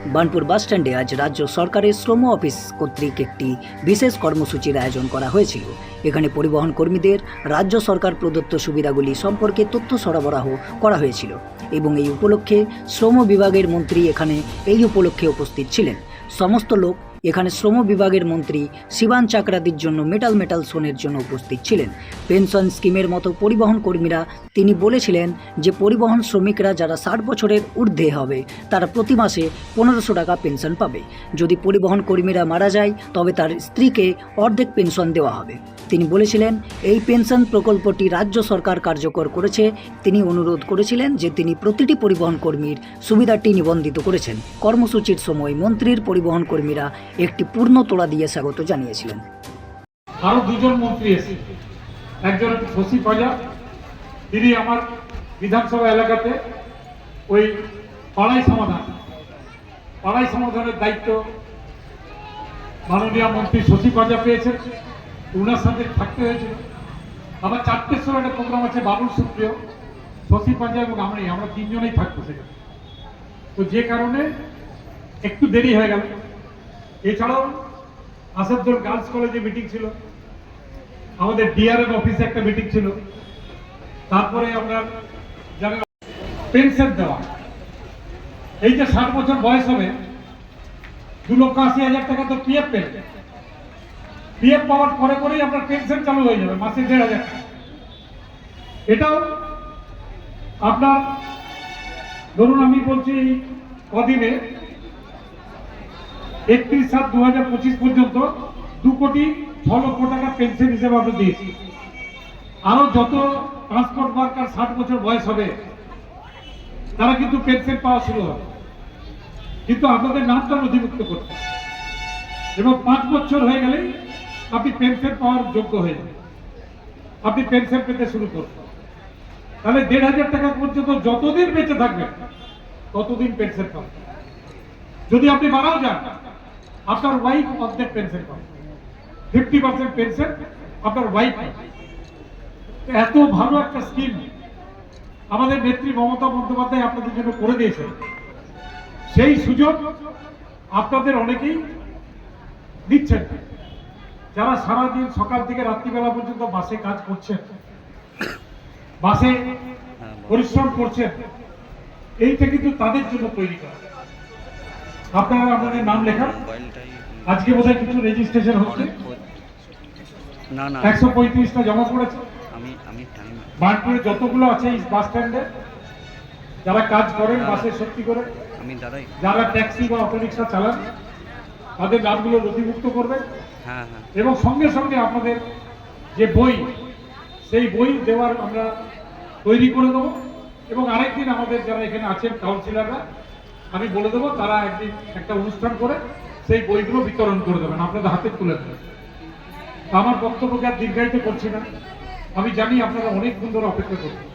বার্নপুর বাসস্ট্যান্ডে আজ রাজ্য সরকারের শ্রম অফিস কর্তৃক একটি বিশেষ কর্মসূচির আয়োজন করা হয়েছিল। এখানে পরিবহন কর্মীদের রাজ্য সরকার প্রদত্ত সুবিধাগুলি সম্পর্কে তথ্য সরবরাহ করা হয়েছিল এবং এই উপলক্ষে শ্রম বিভাগের মন্ত্রী এখানে উপস্থিত ছিলেন। সমস্ত লোক এখানে শ্রম বিভাগের মন্ত্রী শিবান চাকরাদির জন্য মেটাল সোনের জন্য উপস্থিত ছিলেন। পেনশন স্কিমের মতো পরিবহন কর্মীরা তিনি বলেছিলেন যে পরিবহন শ্রমিকরা যারা 60 বছরের ঊর্ধ্বে হবে তারা প্রতি মাসে 1500 টাকা পেনশন পাবে। যদি পরিবহন কর্মীরা মারা যায় তবে তার স্ত্রীকে অর্ধেক পেনশন দেওয়া হবে। তিনি বলেছিলেন এই পেনশন প্রকল্পটি রাজ্য সরকার কার্যকর করেছে। তিনি অনুরোধ করেছিলেন যে তিনি প্রতিটি পরিবহন কর্মীর সুবিধাটি নিবন্ধিত করেছেন। কর্মসূচির সময় মন্ত্রীর পরিবহন কর্মীরা একটি পূর্ণ তোড়া দিয়ে স্বাগত জানিয়েছিলেন। আরো দুজন মন্ত্রী এসেছেন, একজন শশী পাজা, তিনি আমার বিধানসভা এলাকাতে ওই পাড়াই সমাধানের দায়িত্ব মাননীয় মন্ত্রী শশী পাজা পেয়েছেন, ওনার সাথে থাকতে হয়েছিল। আবার 4টের সময় একটা প্রোগ্রাম আছে বাবুল সুপ্রিয়, শশী পাজা এবং আমরা তিনজনেই থাকবো সেখানে। তো যে কারণে একটু দেরি হয়ে গেল। এছাড়াও আসাদুল গার্লস কলেজে মিটিং ছিল, আমাদের ডিআরএম অফিসে একটা মিটিং ছিল, তারপরে আমরা জানেন পেনশন দেওয়া, এই যে 60 বছর বয়স হবে 2,80,000 টাকা তো পিএফ পেয়ে, পিএফ পাওয়ার পরে পরেই আপনার পেনশন চালু হয়ে যাবে মাসে 1,500 টাকা। এটাও আপনার ধরুন আমি বলছি কদিনে 31/7/2025 পর্যন্ত 2,06,00,000 টাকা পেনশন হিসেবে আমরা দিয়েছি। আরো যত ট্রান্সপোর্ট ওয়ার্কার 60 বছর বয়স হবে তারা কিন্তু পেনশন পাওয়া শুরু হবে, কিন্তু আপনাদের নামটা নথিভুক্ত করতে এবং 5 বছর হয়ে গেলেই আপনি পেনশন পাওয়ার যোগ্য হয়ে যাবেন, আপনি পেনশন পেতে শুরু করবেন। তাহলে 1,500 টাকা পর্যন্ত যতদিন বেঁচে থাকবেন ততদিন পেনশন পাবেন। যদি আপনি মারাও যান আপনার ওয়াইফ অর্ধেক পেনশন পাবে, 50% পেনশন আপনার ওয়াইফ পাবে। এত ভালো একটা স্কিম আমাদের নেত্রী মমতা বন্দ্যোপাধ্যায় আপনাদের জন্য করে দিয়েছেন। সেই সুযোগ আপনাদের অনেকেই দিচ্ছেন, যারা সারাদিন সকাল থেকে রাত্রিবেলা পর্যন্ত বাসে কাজ করছেন, বাসে পরিশ্রম করছেন, এইটা কিন্তু তাদের জন্য তৈরি করা। আপনারা আপনাদের নাম লেখান, আজকে বোধহয় কিছু রেজিস্ট্রেশন হচ্ছে, 135টা জমা পড়েছে। বার্নপুরে যতগুলো আছে এই বাস স্ট্যান্ডে যারা কাজ করেন বাসে সত্যি করে, যারা ট্যাক্সি বা অটোরিক্সা চালান তাদের নামগুলো নথিভুক্ত করবেন এবং সঙ্গে সঙ্গে আপনাদের যে বই সেই বই দেওয়ার আমরা তৈরি করে দেবো। এবং আরেকদিন আমাদের যারা এখানে আছেন কাউন্সিলররা আমি বলে দেবো, তারা একদিন একটা অনুষ্ঠান করে সেই বইগুলো বিতরণ করে দেবেন, আপনাদের হাতে তুলে দেবেন। আমার বক্তব্যকে আর দীর্ঘায়িত করছি না, আমি জানি আপনারা অনেকক্ষণ ধরে অপেক্ষা করছেন।